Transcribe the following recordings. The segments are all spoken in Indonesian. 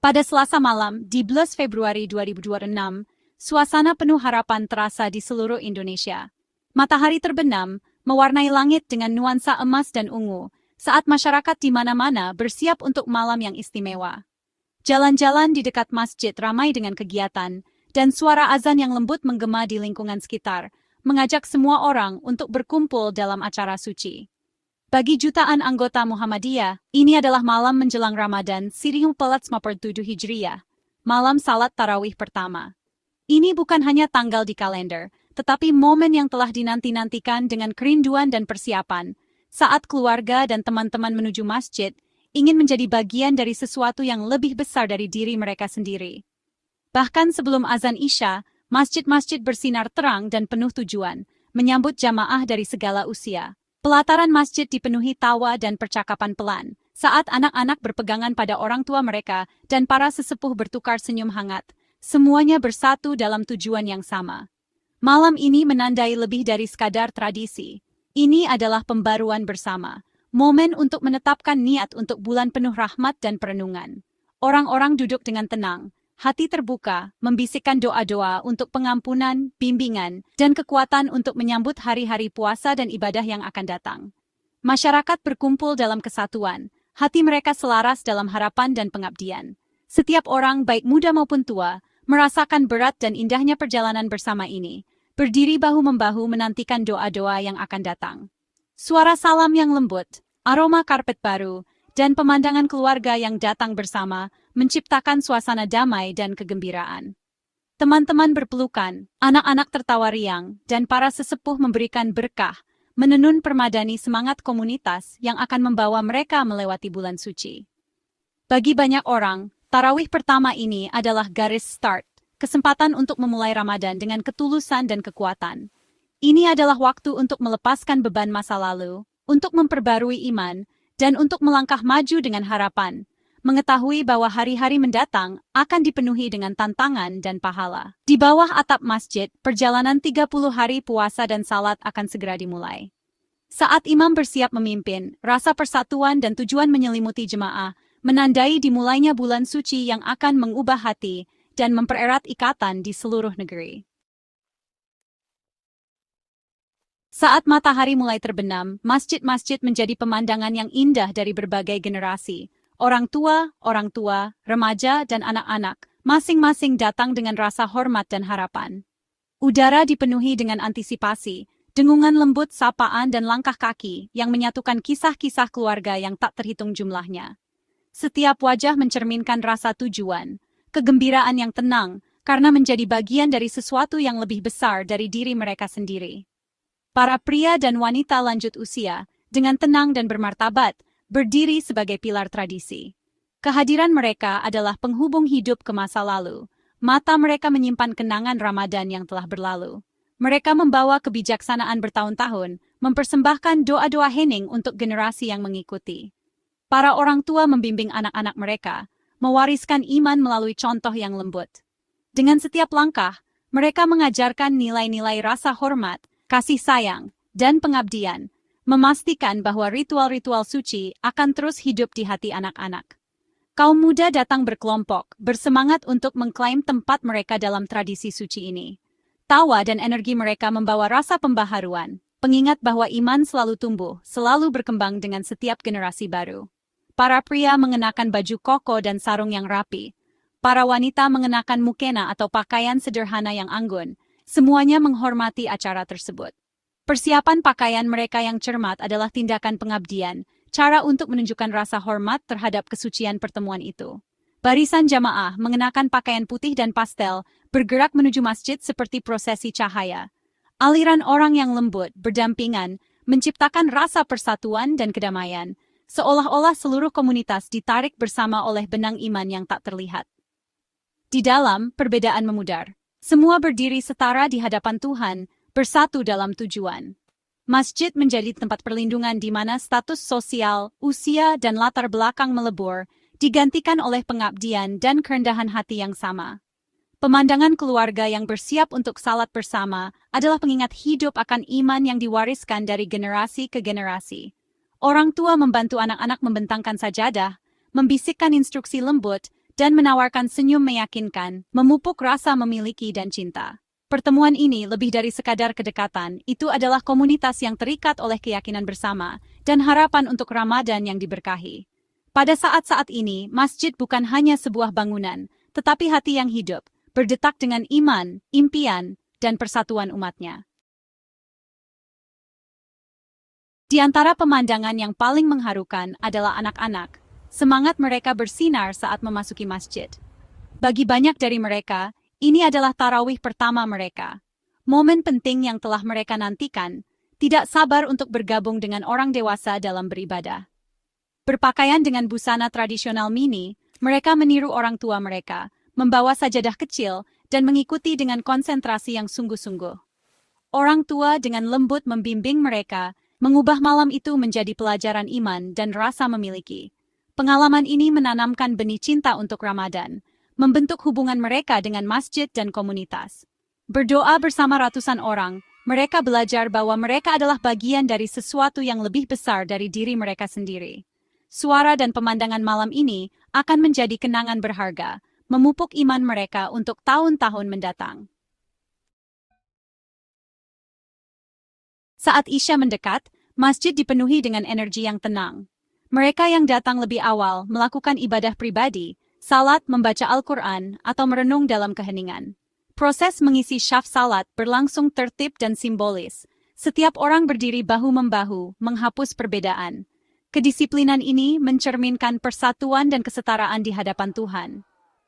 Pada Selasa malam, di 11 Februari 2026, suasana penuh harapan terasa di seluruh Indonesia. Matahari terbenam, mewarnai langit dengan nuansa emas dan ungu, saat masyarakat di mana-mana bersiap untuk malam yang istimewa. Jalan-jalan di dekat masjid ramai dengan kegiatan, dan suara azan yang lembut menggema di lingkungan sekitar, mengajak semua orang untuk berkumpul dalam acara suci. Bagi jutaan anggota Muhammadiyah, ini adalah malam menjelang Ramadan 1447 Hijriah, malam salat tarawih pertama. Ini bukan hanya tanggal di kalender, tetapi momen yang telah dinanti-nantikan dengan kerinduan dan persiapan, saat keluarga dan teman-teman menuju masjid, ingin menjadi bagian dari sesuatu yang lebih besar dari diri mereka sendiri. Bahkan sebelum azan Isya, masjid-masjid bersinar terang dan penuh tujuan, menyambut jamaah dari segala usia. Pelataran masjid dipenuhi tawa dan percakapan pelan, saat anak-anak berpegangan pada orang tua mereka dan para sesepuh bertukar senyum hangat. Semuanya bersatu dalam tujuan yang sama. Malam ini menandai lebih dari sekadar tradisi. Ini adalah pembaruan bersama, momen untuk menetapkan niat untuk bulan penuh rahmat dan perenungan. Orang-orang duduk dengan tenang, hati terbuka, membisikkan doa-doa untuk pengampunan, bimbingan, dan kekuatan untuk menyambut hari-hari puasa dan ibadah yang akan datang. Masyarakat berkumpul dalam kesatuan, hati mereka selaras dalam harapan dan pengabdian. Setiap orang, baik muda maupun tua, merasakan berat dan indahnya perjalanan bersama ini, berdiri bahu-membahu menantikan doa-doa yang akan datang. Suara salam yang lembut, aroma karpet baru, dan pemandangan keluarga yang datang bersama menciptakan suasana damai dan kegembiraan. Teman-teman berpelukan, anak-anak tertawa riang, dan para sesepuh memberikan berkah, menenun permadani semangat komunitas yang akan membawa mereka melewati bulan suci. Bagi banyak orang, tarawih pertama ini adalah garis start, kesempatan untuk memulai Ramadan dengan ketulusan dan kekuatan. Ini adalah waktu untuk melepaskan beban masa lalu, untuk memperbarui iman, dan untuk melangkah maju dengan harapan, mengetahui bahwa hari-hari mendatang akan dipenuhi dengan tantangan dan pahala. Di bawah atap masjid, perjalanan 30 hari puasa dan salat akan segera dimulai. Saat imam bersiap memimpin, rasa persatuan dan tujuan menyelimuti jemaah, menandai dimulainya bulan suci yang akan mengubah hati dan mempererat ikatan di seluruh negeri. Saat matahari mulai terbenam, masjid-masjid menjadi pemandangan yang indah dari berbagai generasi. Orang tua, remaja, dan anak-anak, masing-masing datang dengan rasa hormat dan harapan. Udara dipenuhi dengan antisipasi, dengungan lembut sapaan dan langkah kaki yang menyatukan kisah-kisah keluarga yang tak terhitung jumlahnya. Setiap wajah mencerminkan rasa tujuan, kegembiraan yang tenang, karena menjadi bagian dari sesuatu yang lebih besar dari diri mereka sendiri. Para pria dan wanita lanjut usia, dengan tenang dan bermartabat, berdiri sebagai pilar tradisi. Kehadiran mereka adalah penghubung hidup ke masa lalu. Mata mereka menyimpan kenangan Ramadan yang telah berlalu. Mereka membawa kebijaksanaan bertahun-tahun, mempersembahkan doa-doa hening untuk generasi yang mengikuti. Para orang tua membimbing anak-anak mereka, mewariskan iman melalui contoh yang lembut. Dengan setiap langkah, mereka mengajarkan nilai-nilai rasa hormat, kasih sayang, dan pengabdian, memastikan bahwa ritual-ritual suci akan terus hidup di hati anak-anak. Kaum muda datang berkelompok, bersemangat untuk mengklaim tempat mereka dalam tradisi suci ini. Tawa dan energi mereka membawa rasa pembaharuan, pengingat bahwa iman selalu tumbuh, selalu berkembang dengan setiap generasi baru. Para pria mengenakan baju koko dan sarung yang rapi. Para wanita mengenakan mukena atau pakaian sederhana yang anggun. Semuanya menghormati acara tersebut. Persiapan pakaian mereka yang cermat adalah tindakan pengabdian, cara untuk menunjukkan rasa hormat terhadap kesucian pertemuan itu. Barisan jamaah mengenakan pakaian putih dan pastel, bergerak menuju masjid seperti prosesi cahaya. Aliran orang yang lembut, berdampingan, menciptakan rasa persatuan dan kedamaian, seolah-olah seluruh komunitas ditarik bersama oleh benang iman yang tak terlihat. Di dalam, perbedaan memudar. Semua berdiri setara di hadapan Tuhan, bersatu dalam tujuan. Masjid menjadi tempat perlindungan di mana status sosial, usia, dan latar belakang melebur, digantikan oleh pengabdian dan kerendahan hati yang sama. Pemandangan keluarga yang bersiap untuk salat bersama adalah pengingat hidup akan iman yang diwariskan dari generasi ke generasi. Orang tua membantu anak-anak membentangkan sajadah, membisikkan instruksi lembut, dan menawarkan senyum meyakinkan, memupuk rasa memiliki dan cinta. Pertemuan ini lebih dari sekadar kedekatan, itu adalah komunitas yang terikat oleh keyakinan bersama dan harapan untuk Ramadan yang diberkahi. Pada saat-saat ini, masjid bukan hanya sebuah bangunan, tetapi hati yang hidup, berdetak dengan iman, impian, dan persatuan umatnya. Di antara pemandangan yang paling mengharukan adalah anak-anak. Semangat mereka bersinar saat memasuki masjid. Bagi banyak dari mereka, ini adalah tarawih pertama mereka. Momen penting yang telah mereka nantikan, tidak sabar untuk bergabung dengan orang dewasa dalam beribadah. Berpakaian dengan busana tradisional mini, mereka meniru orang tua mereka, membawa sajadah kecil, dan mengikuti dengan konsentrasi yang sungguh-sungguh. Orang tua dengan lembut membimbing mereka, mengubah malam itu menjadi pelajaran iman dan rasa memiliki. Pengalaman ini menanamkan benih cinta untuk Ramadan, membentuk hubungan mereka dengan masjid dan komunitas. Berdoa bersama ratusan orang, mereka belajar bahwa mereka adalah bagian dari sesuatu yang lebih besar dari diri mereka sendiri. Suara dan pemandangan malam ini akan menjadi kenangan berharga, memupuk iman mereka untuk tahun-tahun mendatang. Saat Isya mendekat, masjid dipenuhi dengan energi yang tenang. Mereka yang datang lebih awal melakukan ibadah pribadi, salat, membaca Al-Quran, atau merenung dalam keheningan. Proses mengisi syaf salat berlangsung tertib dan simbolis. Setiap orang berdiri bahu-membahu, menghapus perbedaan. Kedisiplinan ini mencerminkan persatuan dan kesetaraan di hadapan Tuhan.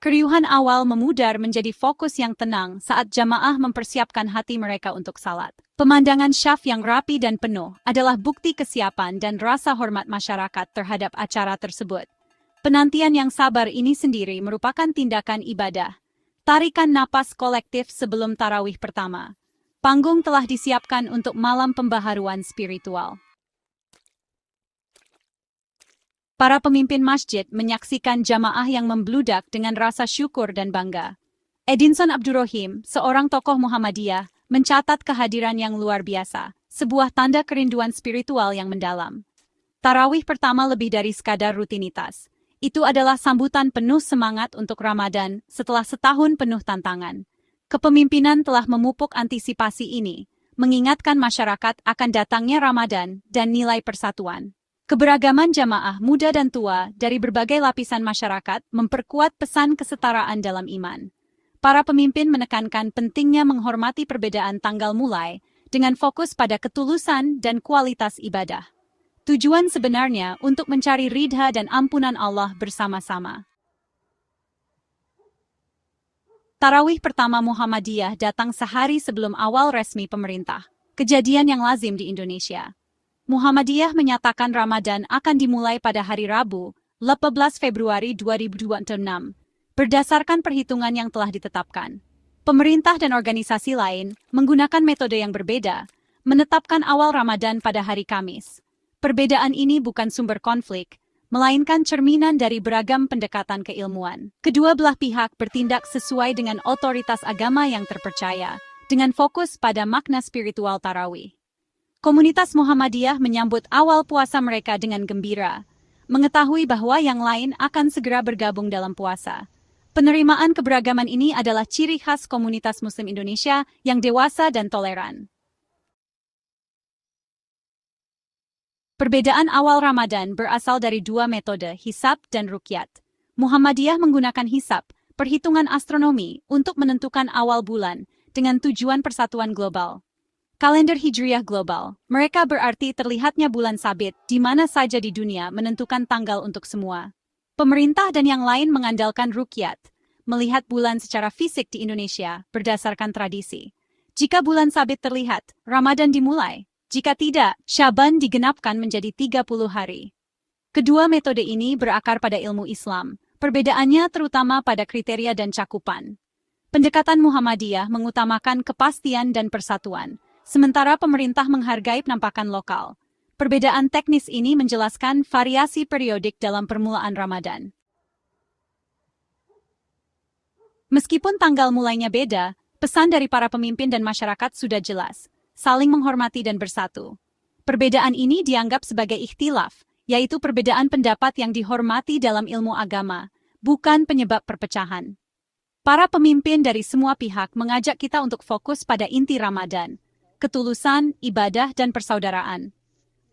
Keriuhan awal memudar menjadi fokus yang tenang saat jamaah mempersiapkan hati mereka untuk salat. Pemandangan syaf yang rapi dan penuh adalah bukti kesiapan dan rasa hormat masyarakat terhadap acara tersebut. Penantian yang sabar ini sendiri merupakan tindakan ibadah. Tarikan napas kolektif sebelum tarawih pertama. Panggung telah disiapkan untuk malam pembaharuan spiritual. Para pemimpin masjid menyaksikan jamaah yang membludak dengan rasa syukur dan bangga. Edinson Abdurrahim, seorang tokoh Muhammadiyah, mencatat kehadiran yang luar biasa, sebuah tanda kerinduan spiritual yang mendalam. Tarawih pertama lebih dari sekadar rutinitas. Itu adalah sambutan penuh semangat untuk Ramadan setelah setahun penuh tantangan. Kepemimpinan telah memupuk antisipasi ini, mengingatkan masyarakat akan datangnya Ramadan dan nilai persatuan. Keberagaman jamaah muda dan tua dari berbagai lapisan masyarakat memperkuat pesan kesetaraan dalam iman. Para pemimpin menekankan pentingnya menghormati perbedaan tanggal mulai dengan fokus pada ketulusan dan kualitas ibadah. Tujuan sebenarnya untuk mencari ridha dan ampunan Allah bersama-sama. Tarawih pertama Muhammadiyah datang sehari sebelum awal resmi pemerintah, kejadian yang lazim di Indonesia. Muhammadiyah menyatakan Ramadan akan dimulai pada hari Rabu, 18 Februari 2026, berdasarkan perhitungan yang telah ditetapkan. Pemerintah dan organisasi lain menggunakan metode yang berbeda, menetapkan awal Ramadan pada hari Kamis. Perbedaan ini bukan sumber konflik, melainkan cerminan dari beragam pendekatan keilmuan. Kedua belah pihak bertindak sesuai dengan otoritas agama yang terpercaya, dengan fokus pada makna spiritual tarawih. Komunitas Muhammadiyah menyambut awal puasa mereka dengan gembira, mengetahui bahwa yang lain akan segera bergabung dalam puasa. Penerimaan keberagaman ini adalah ciri khas komunitas Muslim Indonesia yang dewasa dan toleran. Perbedaan awal Ramadan berasal dari dua metode, hisab dan ruqyat. Muhammadiyah menggunakan hisab, perhitungan astronomi, untuk menentukan awal bulan, dengan tujuan persatuan global. Kalender Hijriyah global, mereka berarti terlihatnya bulan sabit di mana saja di dunia menentukan tanggal untuk semua. Pemerintah dan yang lain mengandalkan ruqyat, melihat bulan secara fisik di Indonesia berdasarkan tradisi. Jika bulan sabit terlihat, Ramadan dimulai. Jika tidak, Syaban digenapkan menjadi 30 hari. Kedua metode ini berakar pada ilmu Islam, perbedaannya terutama pada kriteria dan cakupan. Pendekatan Muhammadiyah mengutamakan kepastian dan persatuan, sementara pemerintah menghargai penampakan lokal. Perbedaan teknis ini menjelaskan variasi periodik dalam permulaan Ramadan. Meskipun tanggal mulainya beda, pesan dari para pemimpin dan masyarakat sudah jelas, saling menghormati dan bersatu. Perbedaan ini dianggap sebagai ikhtilaf, yaitu perbedaan pendapat yang dihormati dalam ilmu agama, bukan penyebab perpecahan. Para pemimpin dari semua pihak mengajak kita untuk fokus pada inti Ramadan, ketulusan, ibadah, dan persaudaraan.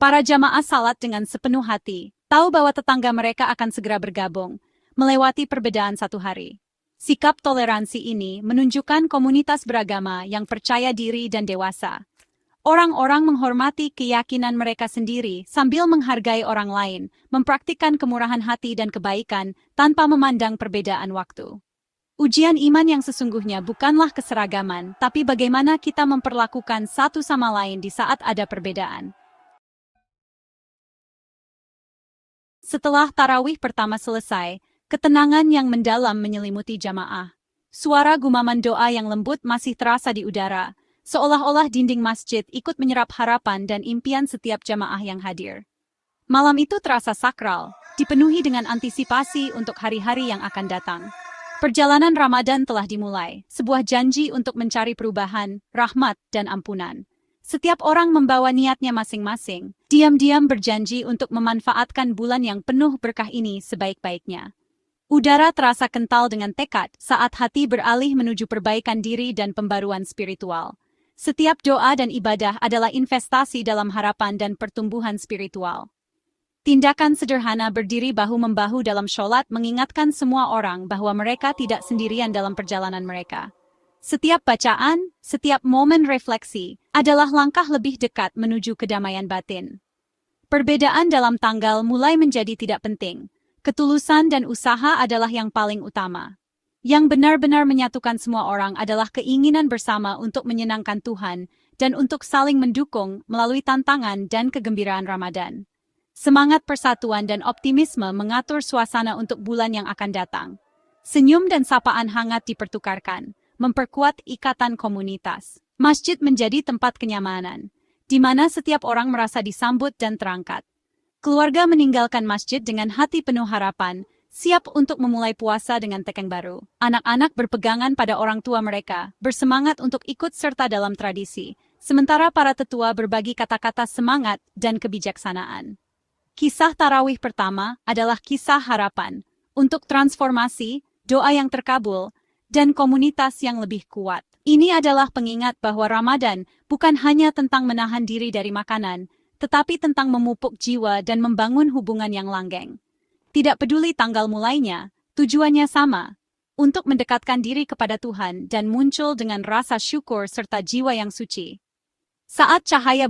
Para jamaah salat dengan sepenuh hati, tahu bahwa tetangga mereka akan segera bergabung, melewati perbedaan satu hari. Sikap toleransi ini menunjukkan komunitas beragama yang percaya diri dan dewasa. Orang-orang menghormati keyakinan mereka sendiri sambil menghargai orang lain, mempraktikkan kemurahan hati dan kebaikan tanpa memandang perbedaan waktu. Ujian iman yang sesungguhnya bukanlah keseragaman, tapi bagaimana kita memperlakukan satu sama lain di saat ada perbedaan. Setelah tarawih pertama selesai, ketenangan yang mendalam menyelimuti jamaah. Suara gumaman doa yang lembut masih terasa di udara, seolah-olah dinding masjid ikut menyerap harapan dan impian setiap jamaah yang hadir. Malam itu terasa sakral, dipenuhi dengan antisipasi untuk hari-hari yang akan datang. Perjalanan Ramadan telah dimulai, sebuah janji untuk mencari perubahan, rahmat, dan ampunan. Setiap orang membawa niatnya masing-masing, diam-diam berjanji untuk memanfaatkan bulan yang penuh berkah ini sebaik-baiknya. Udara terasa kental dengan tekad saat hati beralih menuju perbaikan diri dan pembaruan spiritual. Setiap doa dan ibadah adalah investasi dalam harapan dan pertumbuhan spiritual. Tindakan sederhana berdiri bahu-membahu dalam sholat mengingatkan semua orang bahwa mereka tidak sendirian dalam perjalanan mereka. Setiap bacaan, setiap momen refleksi, adalah langkah lebih dekat menuju kedamaian batin. Perbedaan dalam tanggal mulai menjadi tidak penting. Ketulusan dan usaha adalah yang paling utama. Yang benar-benar menyatukan semua orang adalah keinginan bersama untuk menyenangkan Tuhan dan untuk saling mendukung melalui tantangan dan kegembiraan Ramadan. Semangat persatuan dan optimisme mengatur suasana untuk bulan yang akan datang. Senyum dan sapaan hangat dipertukarkan, memperkuat ikatan komunitas. Masjid menjadi tempat kenyamanan, di mana setiap orang merasa disambut dan terangkat. Keluarga meninggalkan masjid dengan hati penuh harapan, siap untuk memulai puasa dengan tekad baru. Anak-anak berpegangan pada orang tua mereka, bersemangat untuk ikut serta dalam tradisi, sementara para tetua berbagi kata-kata semangat dan kebijaksanaan. Kisah tarawih pertama adalah kisah harapan untuk transformasi, doa yang terkabul, dan komunitas yang lebih kuat. Ini adalah pengingat bahwa Ramadan bukan hanya tentang menahan diri dari makanan, tetapi tentang memupuk jiwa dan membangun hubungan yang langgeng. Tidak peduli tanggal mulainya, tujuannya sama, untuk mendekatkan diri kepada Tuhan dan muncul dengan rasa syukur serta jiwa yang suci. Saat cahaya